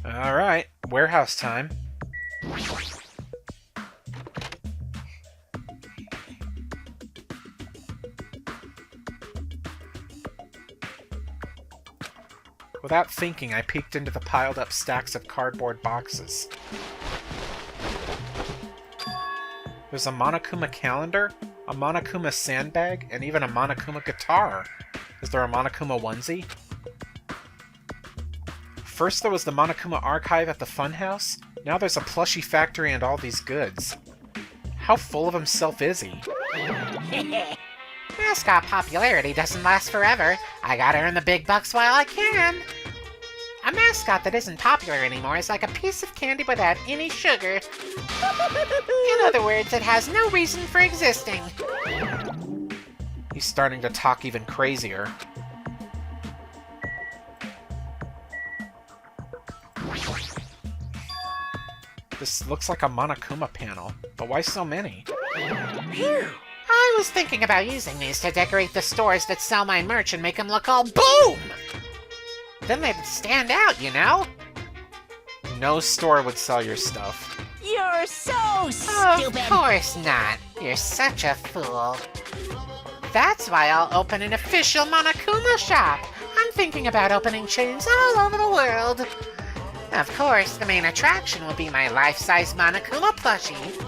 Alright, warehouse time. Without thinking, I peeked into the piled-up stacks of cardboard boxes. There's a Monokuma calendar, a Monokuma sandbag, and even a Monokuma guitar. Is there a Monokuma onesie? First there was the Monokuma archive at the funhouse, now there's a plushie factory and all these goods. How full of himself is he? Mascot popularity doesn't last forever. I gotta earn the big bucks while I can. A mascot that isn't popular anymore is like a piece of candy without any sugar. In other words, it has no reason for existing. He's starting to talk even crazier. This looks like a Monokuma panel, but why so many? Phew. I was thinking about using these to decorate the stores that sell my merch and make them look all boom! Then they'd stand out, you know? No store would sell your stuff. You're so stupid! Of course not. You're such a fool. That's why I'll open an official Monokuma shop. I'm thinking about opening chains all over the world. Of course, the main attraction will be my life-size Monokuma plushie.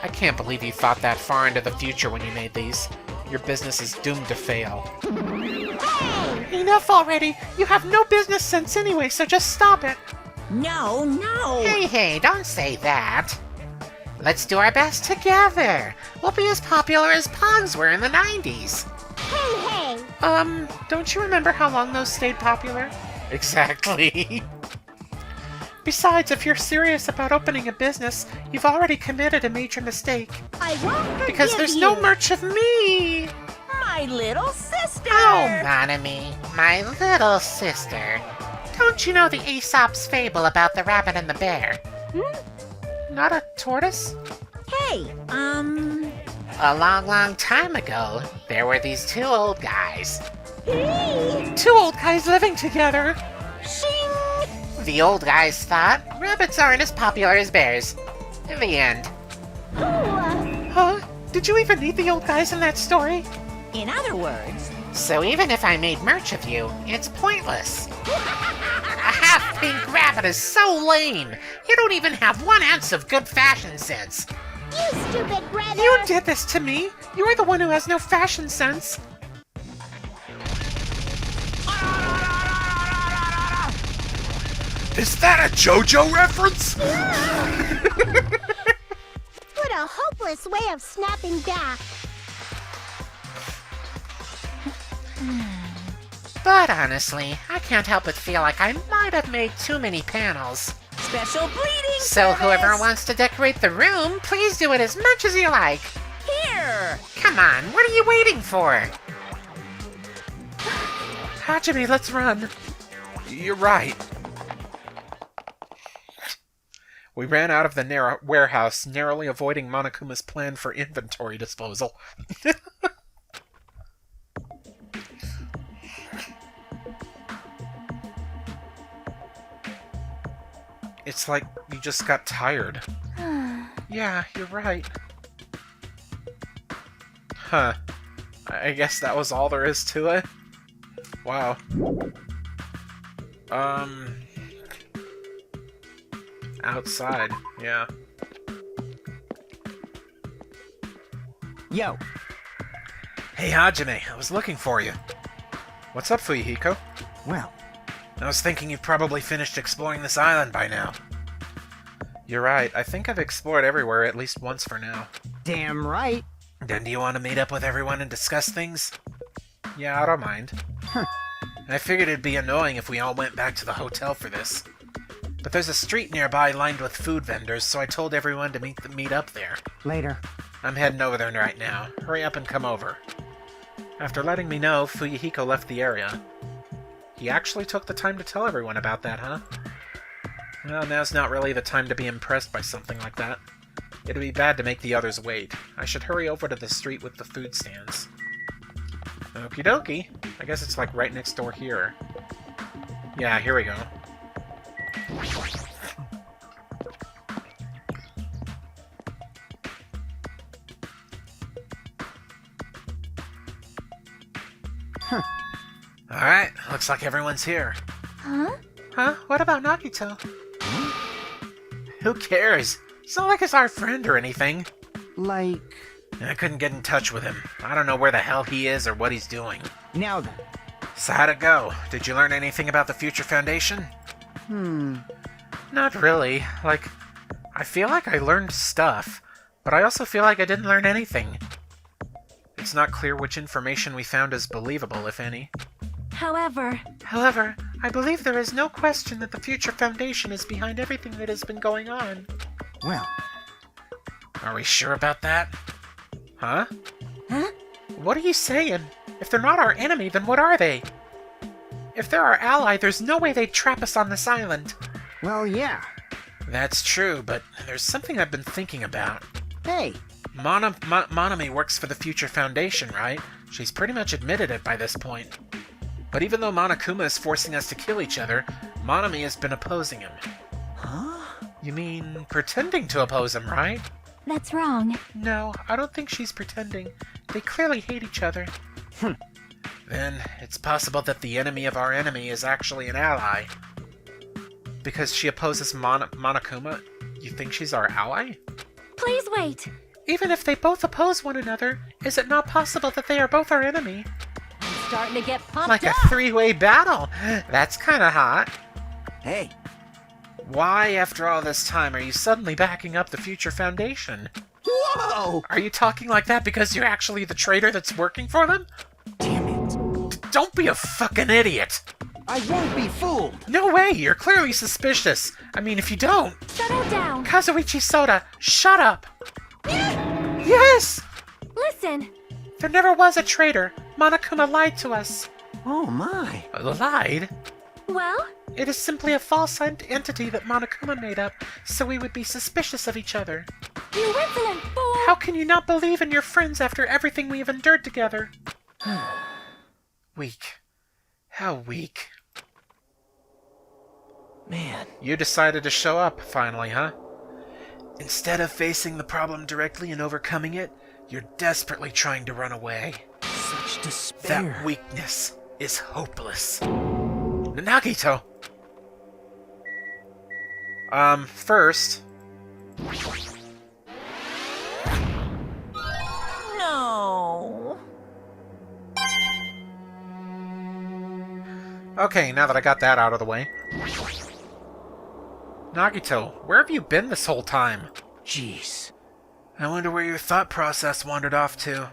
I can't believe you thought that far into the future when you made these. Your business is doomed to fail. Hey! Enough already! You have no business sense anyway, so just stop it! No, no! Hey, don't say that. Let's do our best together. We'll be as popular as Pogs were in the 90s. Hey! Don't you remember how long those stayed popular? Exactly. Besides, if you're serious about opening a business, you've already committed a major mistake. I won't forgive Because there's you. no merch of me! My little sister! Oh, Monami, my little sister. Don't you know the Aesop's fable about the rabbit and the bear? Not a tortoise? Hey, A long, long time ago, there were these two old guys. hey! Two old guys living together. Shing! The old guys thought rabbits aren't as popular as bears. In the end. Huh? Did you even meet the old guys in that story? In other words, So even if I made merch of you, it's pointless. A half-pink rabbit is so lame. You don't even have 1 ounce of good fashion sense. you stupid brother! You did this to me. You're the one who has no fashion sense. Is that a JoJo reference? What a hopeless way of snapping back. But honestly, I can't help but feel like I might have made too many panels. Special bleeding So whoever service. wants to decorate the room, please do it as much as you like. Here! Come on, what are you waiting for? Hajime, let's run. You're right. We ran out of the warehouse, narrowly avoiding Monokuma's plan for inventory disposal. It's like you just got tired. Yeah, you're right. Huh. I guess that was all there is to it. Wow. Outside, yeah. Yo, Hey Hajime, I was looking for you. What's up, Fuyuhiko? well, I was thinking you've probably finished exploring this island by now. You're right, I think I've explored everywhere at least once for now. damn right. Then do you want to meet up with everyone and discuss things? Yeah, I don't mind. I figured it'd be annoying if we all went back to the hotel for this. But there's a street nearby lined with food vendors, so I told everyone to meet up there. Later. I'm heading over there right now. Hurry up and come over. After letting me know, Fuyuhiko left the area. He actually took the time to tell everyone about that, huh? Well, now's not really the time to be impressed by something like that. It'd be bad to make the others wait. I should hurry over to the street with the food stands. Okie dokie. I guess it's like right next door here. Yeah, here we go. Looks like everyone's here. Huh? Huh? What about Nagito? Who cares? It's not like he's our friend or anything. Like, I couldn't get in touch with him. I don't know where the hell he is or what he's doing. now then. So how'd it go? Did you learn anything about the Future Foundation? Not really. Like, I feel like I learned stuff, but I also feel like I didn't learn anything. It's not clear which information we found is believable, if any. However, I believe there is no question that the Future Foundation is behind everything that has been going on. Well, Are we sure about that? Huh? Huh? What are you saying? If they're not our enemy, then what are they? If they're our ally, there's no way they'd trap us on this island. well, yeah. That's true, but there's something I've been thinking about. Hey, Monami works for the Future Foundation, right? She's pretty much admitted it by this point. But even though Monokuma is forcing us to kill each other, Monami has been opposing him. huh? You mean pretending to oppose him, right? that's wrong. No, I don't think she's pretending. They clearly hate each other. Then it's possible that the enemy of our enemy is actually an ally. Because she opposes Monokuma, you think she's our ally? Please wait. Even if they both oppose one another, is it not possible that they are both our enemy? I'm starting to get pumped Like a up. three-way battle! That's kinda hot. Hey, Why, after all this time, are you suddenly backing up the Future Foundation? whoa! Are you talking like that because you're actually the traitor that's working for them? Damn it. Don't be a fucking idiot! I won't be fooled. No way, you're clearly suspicious. I mean, if you don't... Settle down. Kazuichi Soda, shut up! Yes! Listen. There never was a traitor. Monokuma lied to us. Oh my. Lied? Well, It is simply a false entity that Monokuma made up, so we would be suspicious of each other. you insolent fool. How can you not believe in your friends after everything we have endured together? Weak. How weak. Man. You decided to show up, finally, huh? Instead of facing the problem directly and overcoming it, you're desperately trying to run away. Such despair. That weakness is hopeless. Nagito! First... No. Okay, now that I got that out of the way. Nagito, where have you been this whole time? Jeez. I wonder where your thought process wandered off to.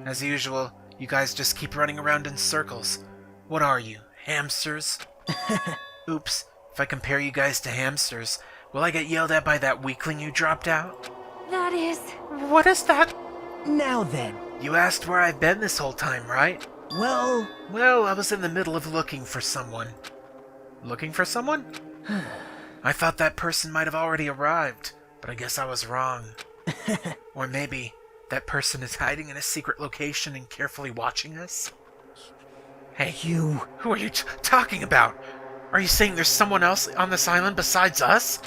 As usual, you guys just keep running around in circles. What are you, hamsters? Oops, if I compare you guys to hamsters, will I get yelled at by that weakling you dropped out? That is... What is that? Now then. You asked where I've been this whole time, right? Well, Well, I was in the middle of looking for someone. Looking for someone? I thought that person might have already arrived, but I guess I was wrong. Or maybe that person is hiding in a secret location and carefully watching us? Hey, you. who are you talking about? Are you saying there's someone else on this island besides us?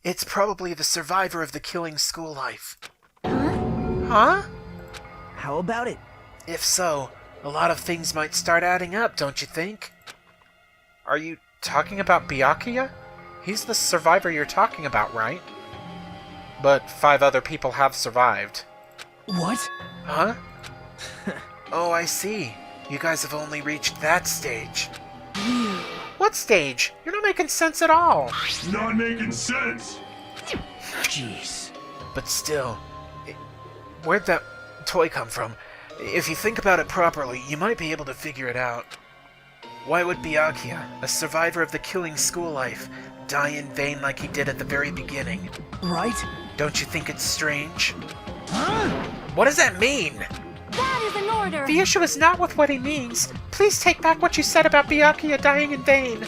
It's probably the survivor of the killing school life. Huh? How about it? If so, a lot of things might start adding up, don't you think? Are you talking about Byakuya? He's the survivor you're talking about, right? But 5 other people have survived. What? Huh? Oh, I see. You guys have only reached that stage. What stage? You're not making sense at all. Not making sense. Jeez. But still, where'd that toy come from? If you think about it properly, you might be able to figure it out. Why would Byakuya, a survivor of the killing school life, die in vain like he did at the very beginning? Right? Don't you think it's strange? Huh? What does that mean? That is an order. The issue is not with what he means. Please take back what you said about Byakuya dying in vain.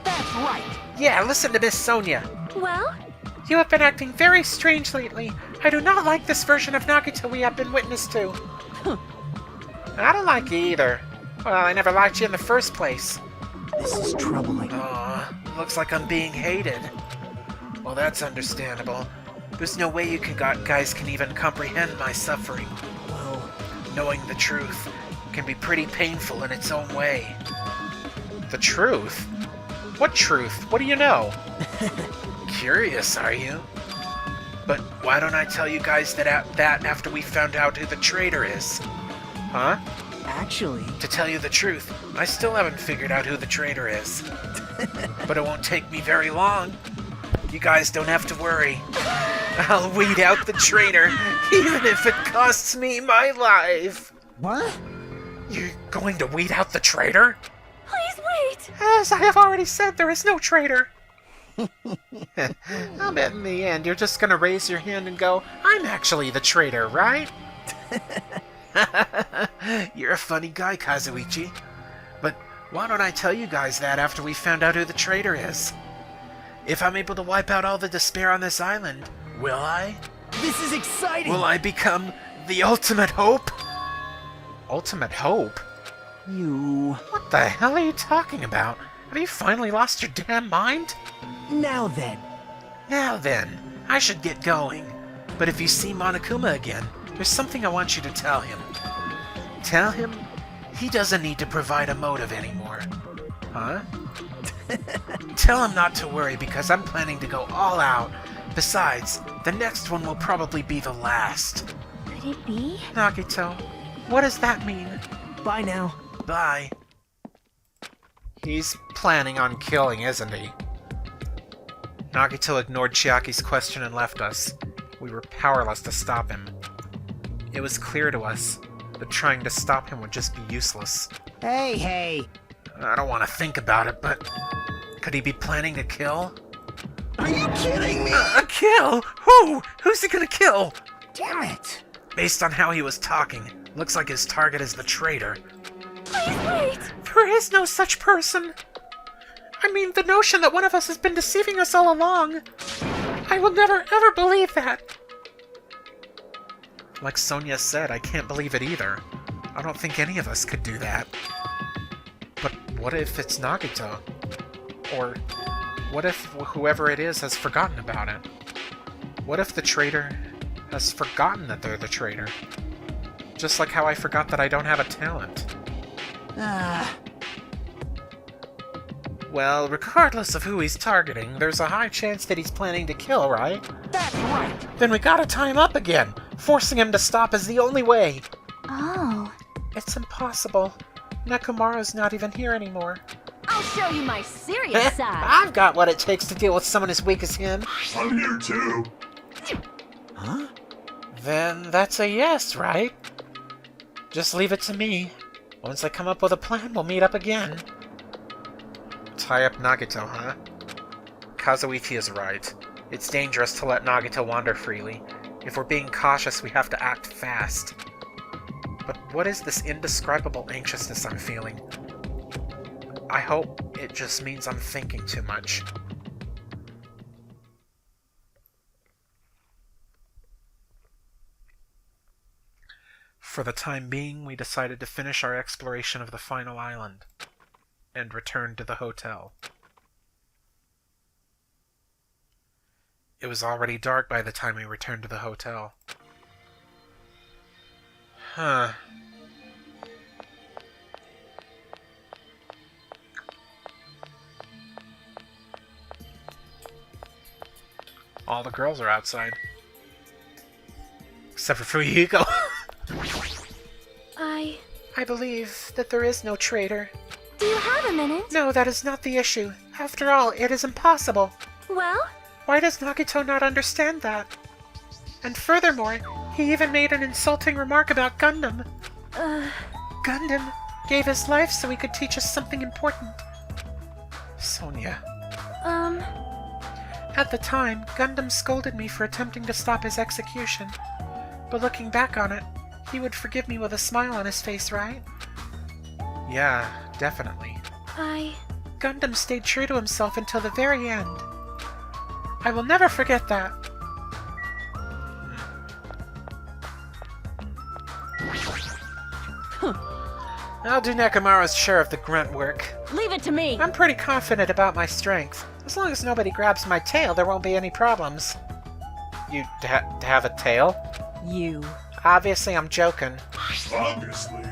That's right. Yeah, listen to Miss Sonia. Well, You have been acting very strange lately. I do not like this version of Nagito we have been witness to. I don't like you either. Well, I never liked you in the first place. This is troubling. Looks like I'm being hated. Well, that's understandable. There's no way you guys can even comprehend my suffering. Well, Knowing the truth, can be pretty painful in its own way. The truth? What truth? What do you know? Curious, are you? But why don't I tell you guys that after we found out who the traitor is? Huh? Actually, To tell you the truth, I still haven't figured out who the traitor is. But it won't take me very long. You guys don't have to worry. I'll weed out the traitor, even if it costs me my life. what? You're going to weed out the traitor? Please wait. As I have already said, there is no traitor. I'll bet in the end you're just gonna raise your hand and go, I'm actually the traitor, right? You're a funny guy, Kazuichi. But why don't I tell you guys that after we found out who the traitor is? If I'm able to wipe out all the despair on this island, will I? This is exciting! Will I become the ultimate hope? Ultimate hope? You... What the hell are you talking about? Have you finally lost your damn mind? Now then. Now then, I should get going. But if you see Monokuma again, there's something I want you to tell him. Tell him he doesn't need to provide a motive anymore. Huh? Tell him not to worry because I'm planning to go all out. Besides, the next one will probably be the last. Could it be? Nagito, what does that mean? Bye now. Bye. He's planning on killing, isn't he? Nagito ignored Chiaki's question and left us. We were powerless to stop him. It was clear to us that trying to stop him would just be useless. Hey! I don't want to think about it, but could he be planning to kill? Are you kidding me? A kill? Who? Who's he gonna kill? Damn it! Based on how he was talking, looks like his target is the traitor. Please wait. There is no such person. I mean, the notion that one of us has been deceiving us all along. I will never ever believe that. Like Sonia said, I can't believe it either. I don't think any of us could do that. But what if it's Nagito? Or what if whoever it is has forgotten about it? What if the traitor has forgotten that they're the traitor? Just like how I forgot that I don't have a talent. Well, regardless of who he's targeting, there's a high chance that he's planning to kill, right? That's right! Then we gotta tie him up again! Forcing him to stop is the only way! Oh. It's impossible. Nekomaru's not even here anymore. I'll show you my serious side. I've got what it takes to deal with someone as weak as him. I'm here too. Huh? Then that's a yes, right? Just leave it to me. Once I come up with a plan, we'll meet up again. Tie up Nagito, huh? Kazuichi is right. It's dangerous to let Nagito wander freely. If we're being cautious, we have to act fast. But what is this indescribable anxiousness I'm feeling? I hope it just means I'm thinking too much. For the time being, we decided to finish our exploration of the final island and return to the hotel. It was already dark by the time we returned to the hotel. Huh. All the girls are outside. Except for Fuyuhiko. I believe that there is no traitor. Do you have a minute? No, that is not the issue. After all, it is impossible. Well? Why does Nagito not understand that? And furthermore, he even made an insulting remark about Gundam. Gundam gave his life so he could teach us something important. Sonia. At the time, Gundam scolded me for attempting to stop his execution. But looking back on it, he would forgive me with a smile on his face, right? Yeah, definitely. Gundam stayed true to himself until the very end. I will never forget that. I'll do Nekomaru's share of the grunt work. Leave it to me. I'm pretty confident about my strength. As long as nobody grabs my tail, there won't be any problems. You have a tail? You. Obviously, I'm joking. Obviously.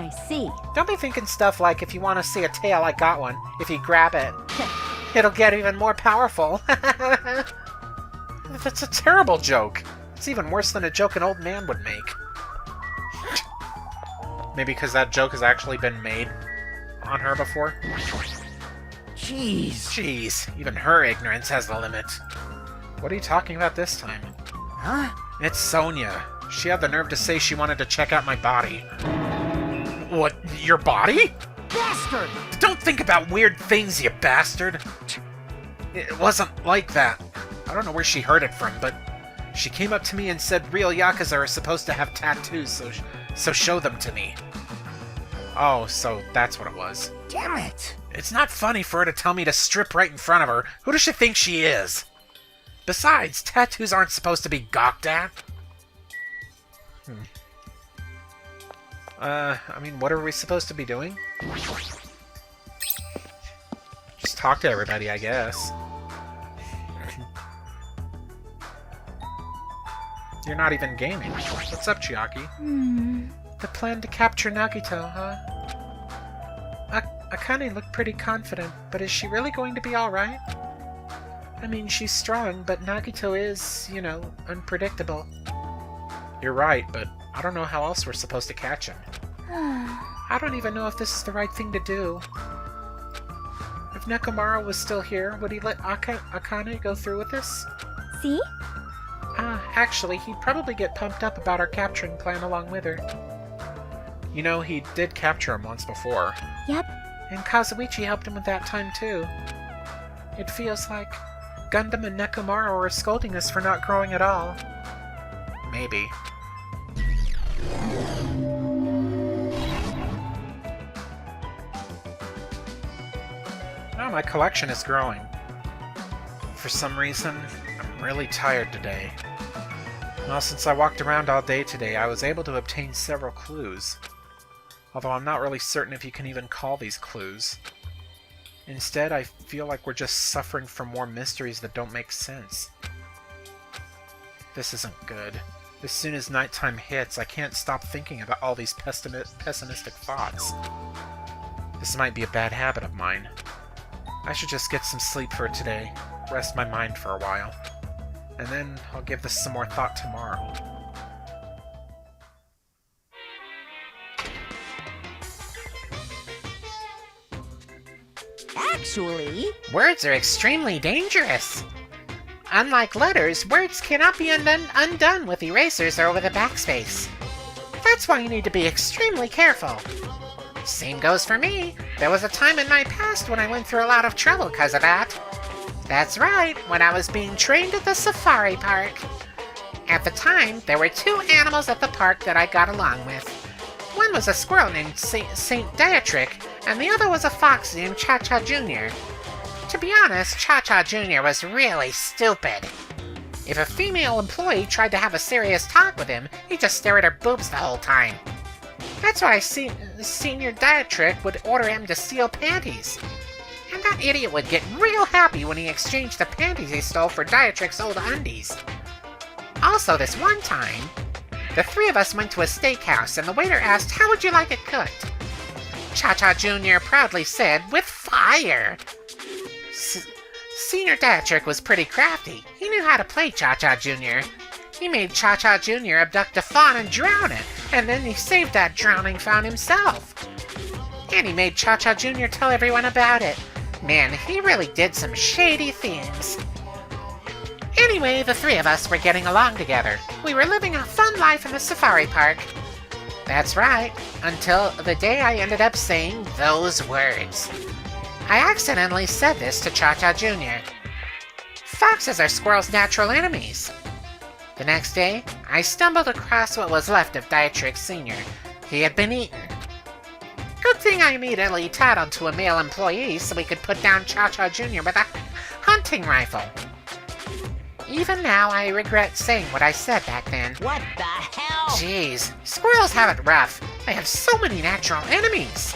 I see. Don't be thinking stuff like, if you want to see a tail, I got one. If you grab it, it'll get even more powerful. That's a terrible joke. It's even worse than a joke an old man would make. Maybe because that joke has actually been made on her before? Jeez. Jeez, even her ignorance has the limit. What are you talking about this time? Huh? It's Sonia. She had the nerve to say she wanted to check out my body. What, your body? Bastard! Don't think about weird things, you bastard! It wasn't like that. I don't know where she heard it from, but she came up to me and said real Yakuza are supposed to have tattoos, so show them to me. Oh, so that's what it was. Damn it! It's not funny for her to tell me to strip right in front of her. Who does she think she is? Besides, tattoos aren't supposed to be gawked at. I mean, what are we supposed to be doing? Just talk to everybody, I guess. You're not even gaming. What's up, Chiaki? The plan to capture Nagito, huh? Akane looked pretty confident, but is she really going to be alright? I mean, she's strong, but Nagito is, you know, unpredictable. You're right, but I don't know how else we're supposed to catch him. I don't even know if this is the right thing to do. If Nekomaru was still here, would he let Akane go through with this? See? Actually, he'd probably get pumped up about our capturing plan along with her. You know, he did capture him once before. Yep. And Kazuichi helped him with that time, too. It feels like Gundam and Nekomaru are scolding us for not growing at all. Maybe. Oh, my collection is growing. For some reason, I'm really tired today. Well, since I walked around all day today, I was able to obtain several clues. Although I'm not really certain if you can even call these clues. Instead, I feel like we're just suffering from more mysteries that don't make sense. This isn't good. As soon as nighttime hits, I can't stop thinking about all these pessimistic thoughts. This might be a bad habit of mine. I should just get some sleep for today, rest my mind for a while, and then I'll give this some more thought tomorrow. Actually, Words are extremely dangerous. Unlike letters, words cannot be undone with erasers or with a backspace. That's why you need to be extremely careful. Same goes for me. There was a time in my past when I went through a lot of trouble because of that. That's right, when I was being trained at the safari park. At the time, there were two animals at the park that I got along with. One was a squirrel named Saint Dietrich, and the other was a fox named Cha-Cha Jr. To be honest, Cha-Cha Jr. was really stupid. If a female employee tried to have a serious talk with him, he'd just stare at her boobs the whole time. That's why Senior Dietrich would order him to steal panties. And that idiot would get real happy when he exchanged the panties he stole for Dietrich's old undies. Also, this one time, the three of us went to a steakhouse and the waiter asked, "How would you like it cooked?" Cha-Cha Jr. proudly said, "With fire." Senior Dietrich was pretty crafty. He knew how to play Cha-Cha Jr. He made Cha-Cha Jr. abduct a fawn and drown it, and then he saved that drowning fawn himself. And he made Cha-Cha Jr. tell everyone about it. Man, he really did some shady things. Anyway, the three of us were getting along together. We were living a fun life in the safari park. That's right, until the day I ended up saying those words. I accidentally said this to Cha-Cha Jr. Foxes are squirrels' natural enemies. The next day, I stumbled across what was left of Dietrich Sr. He had been eaten. Good thing I immediately tied onto a male employee so we could put down Cha-Cha Jr. with a hunting rifle. Even now, I regret saying what I said back then. what the hell? Jeez, squirrels have it rough. They have so many natural enemies.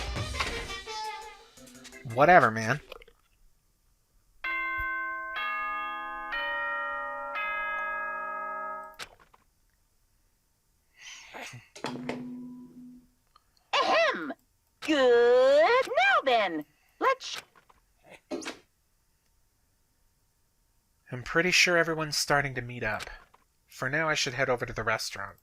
Whatever, man. I'm pretty sure everyone's starting to meet up. For now, I should head over to the restaurant.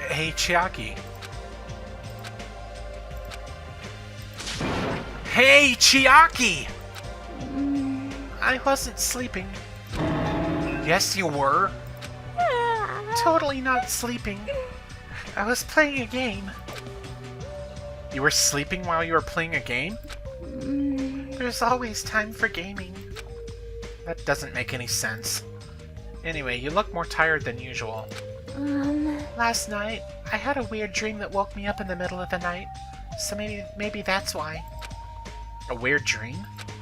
Hey, Chiaki. Hey, Chiaki! I wasn't sleeping. Yes, you were. Totally not sleeping. I was playing a game. You were sleeping while you were playing a game? There's always time for gaming. That doesn't make any sense. Anyway, you look more tired than usual. Last night, I had a weird dream that woke me up in the middle of the night. So maybe that's why. A weird dream?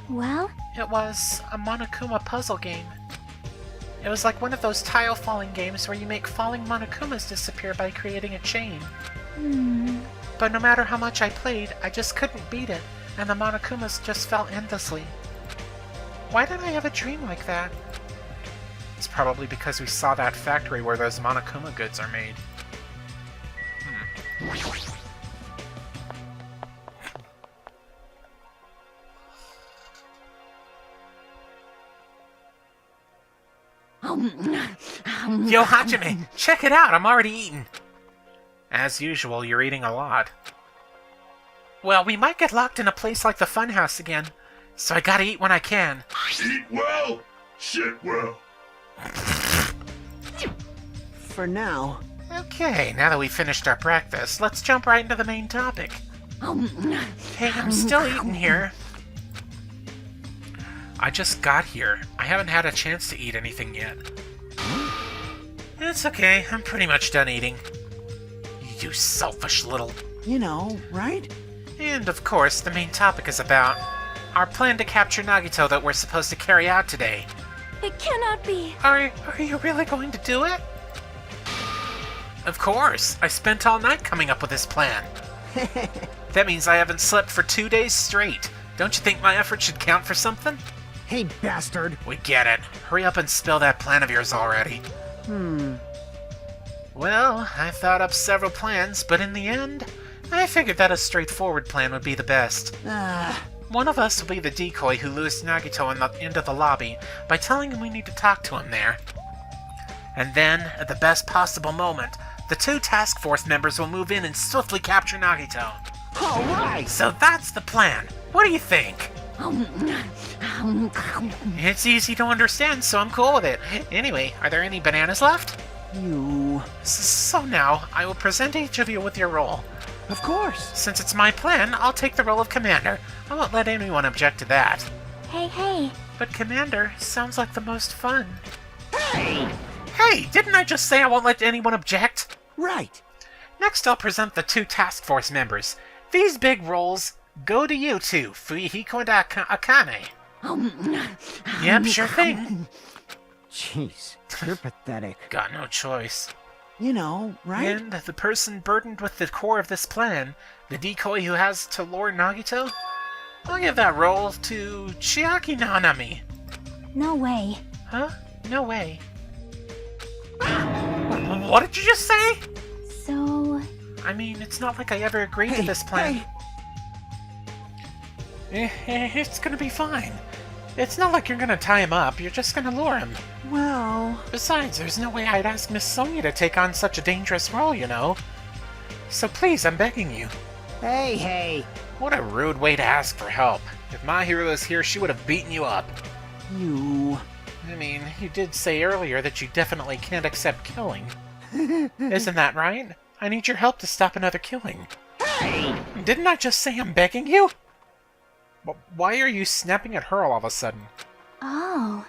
Well, It was a Monokuma puzzle game. It was like one of those tile falling games where you make falling Monokumas disappear by creating a chain. But no matter how much I played, I just couldn't beat it, and the Monokumas just fell endlessly. Why did I have a dream like that? It's probably because we saw that factory where those Monokuma goods are made. Yo, Hajime! Check it out! I'm already eating! As usual, you're eating a lot. Well, we might get locked in a place like the Funhouse again, so I gotta eat when I can. Eat well, shit well. For now. Okay, now that we've finished our breakfast, let's jump right into the main topic. Hey, I'm still eating here. I just got here. I haven't had a chance to eat anything yet. It's okay, I'm pretty much done eating. You selfish little... You know, right? And of course, the main topic is about our plan to capture Nagito that we're supposed to carry out today. it cannot be. Are you really going to do it? Of course, I spent all night coming up with this plan. That means I haven't slept for 2 days straight. Don't you think my effort should count for something? Hey, bastard. We get it. Hurry up and spill that plan of yours already. Well, I thought up several plans, but in the end, I figured that a straightforward plan would be the best. One of us will be the decoy who lures Nagito into the lobby by telling him we need to talk to him there. And then, at the best possible moment, the 2 task force members will move in and swiftly capture Nagito. All right. So that's the plan. What do you think? It's easy to understand, so I'm cool with it. Anyway, are there any bananas left? You... So now, I will present each of you with your role. Of course. Since it's my plan, I'll take the role of Commander. I won't let anyone object to that. Hey. But Commander sounds like the most fun. Hey! Hey, didn't I just say I won't let anyone object? Right. Next, I'll present the 2 task force members. These big roles go to you two, Fuyuhiko and Akane. Yep, sure thing. Jeez, you're pathetic. Got no choice. You know, right? And the person burdened with the core of this plan, the decoy who has to lure Nagito, I'll give that role to Chiaki Nanami. No way. Huh? No way. What did you just say? So... I mean, it's not like I ever agreed to this plan. It's gonna be fine. It's not like you're gonna tie him up, you're just gonna lure him. Well... Besides, there's no way I'd ask Miss Sonia to take on such a dangerous role, you know. So please, I'm begging you. Hey. What a rude way to ask for help. If my hero was here, she would have beaten you up. You... I mean, you did say earlier that you definitely can't accept killing. Isn't that right? I need your help to stop another killing. Hey! Didn't I just say I'm begging you? Why are you snapping at her all of a sudden? Oh.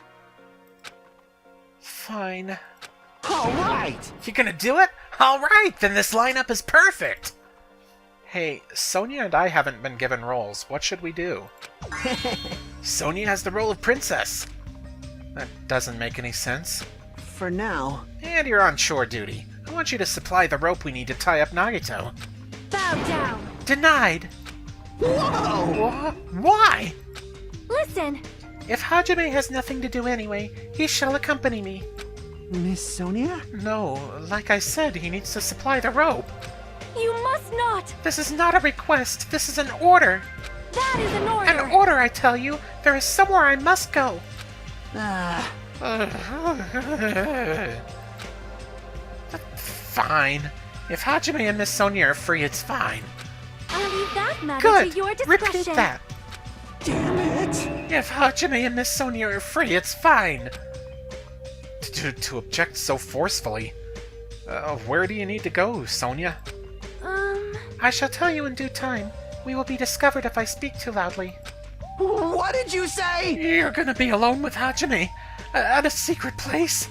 Fine. All right! You gonna do it? Alright, then this lineup is perfect! Hey, Sonia and I haven't been given roles. What should we do? Sonia has the role of princess. That doesn't make any sense. for now. And you're on chore duty. I want you to supply the rope we need to tie up Nagito. Bow down. Denied! Whoa! Why? Listen, If Hajime has nothing to do anyway, he shall accompany me. Miss Sonia? No, like I said, he needs to supply the rope. you must not. This is not a request, this is an order. That is an order. An order, I tell you. There is somewhere I must go. Fine. If Hajime and Miss Sonia are free, it's fine. I'll leave that matter Good! to your discretion. Repeat that. Damn it! If Hajime and Miss Sonia are free, it's fine. To object so forcefully. Where do you need to go, Sonia? I shall tell you in due time. We will be discovered if I speak too loudly. What did you say? You're gonna be alone with Hajime at a secret place.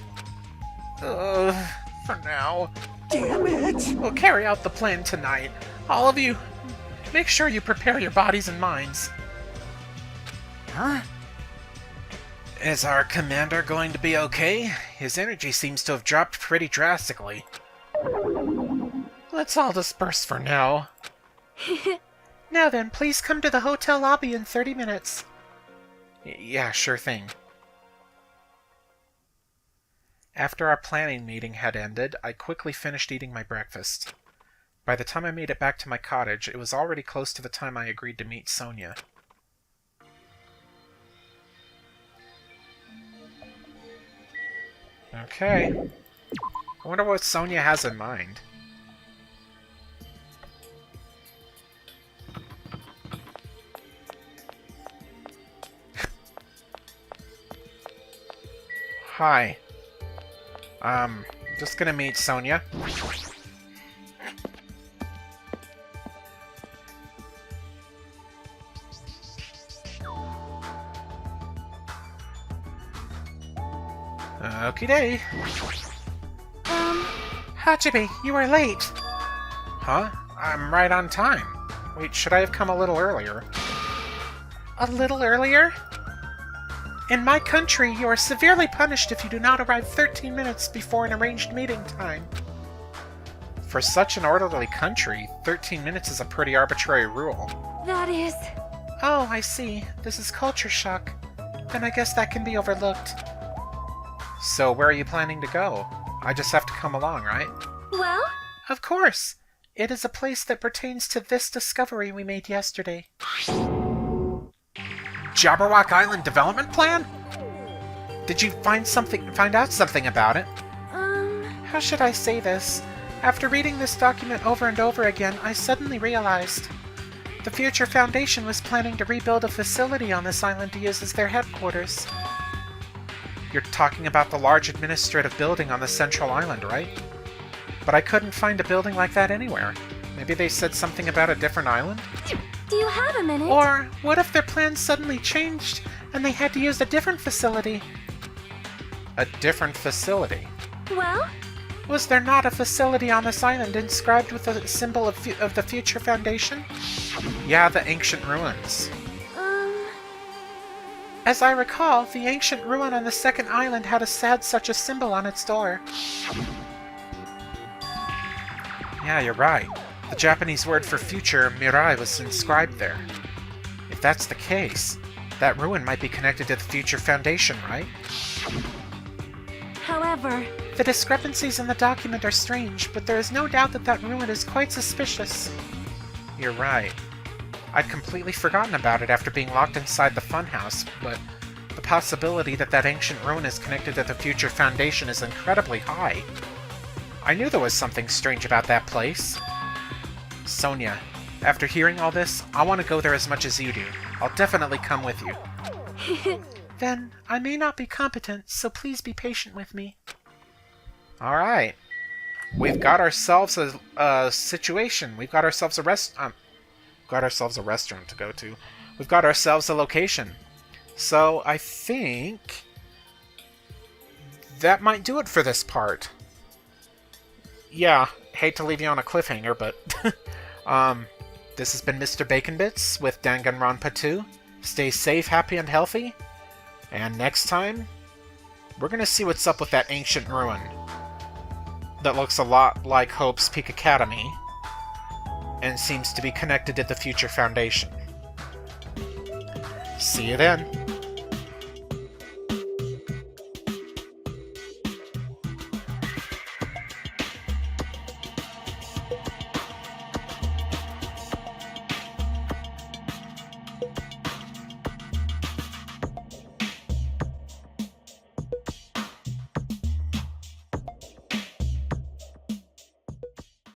For now. Damn it! We'll carry out the plan tonight. All of you, make sure you prepare your bodies and minds. Huh? Is our commander going to be okay? His energy seems to have dropped pretty drastically. Let's all disperse for now. Now then, please come to the hotel lobby in 30 minutes. Yeah, sure thing. After our planning meeting had ended, I quickly finished eating my breakfast. By the time I made it back to my cottage, it was already close to the time I agreed to meet Sonia. Okay. I wonder what Sonia has in mind. Hi. Just gonna meet Sonia. Okie day. Hajime, you are late. Huh? I'm right on time. Wait, should I have come a little earlier? A little earlier? In my country, you are severely punished if you do not arrive 13 minutes before an arranged meeting time. For such an orderly country, 13 minutes is a pretty arbitrary rule. That is... Oh, I see. This is culture shock. Then I guess that can be overlooked. So where are you planning to go? I just have to come along, right? Well? Of course! It is a place that pertains to this discovery we made yesterday. Jabberwock Island Development Plan? Did you find out something about it? How should I say this? After reading this document over and over again, I suddenly realized the Future Foundation was planning to rebuild a facility on this island to use as their headquarters. You're talking about the large administrative building on the central island, right? But I couldn't find a building like that anywhere. Maybe they said something about a different island? Do you have a minute? Or what if their plans suddenly changed and they had to use a different facility? A different facility? Well? Was there not a facility on this island inscribed with a symbol of the Future Foundation? Yeah, the ancient ruins. As I recall, the ancient ruin on the second island had such a symbol on its door. Yeah, you're right. The Japanese word for future, mirai, was inscribed there. If that's the case, that ruin might be connected to the Future Foundation, right? However... The discrepancies in the document are strange, but there is no doubt that that ruin is quite suspicious. You're right. I'd completely forgotten about it after being locked inside the funhouse, but the possibility that that ancient ruin is connected to the Future Foundation is incredibly high. I knew there was something strange about that place. Sonia, after hearing all this, I want to go there as much as you do. I'll definitely come with you. Then, I may not be competent, so please be patient with me. Alright. We've got ourselves a situation. We've got ourselves a restaurant to go to. We've got ourselves a location. So, I think that might do it for this part. Yeah, hate to leave you on a cliffhanger, but this has been Mr. Bacon Bits with Danganronpa 2. Stay safe, happy, and healthy. And next time, We're gonna see what's up with that ancient ruin that looks a lot like Hope's Peak Academy and seems to be connected to the Future Foundation. See you then.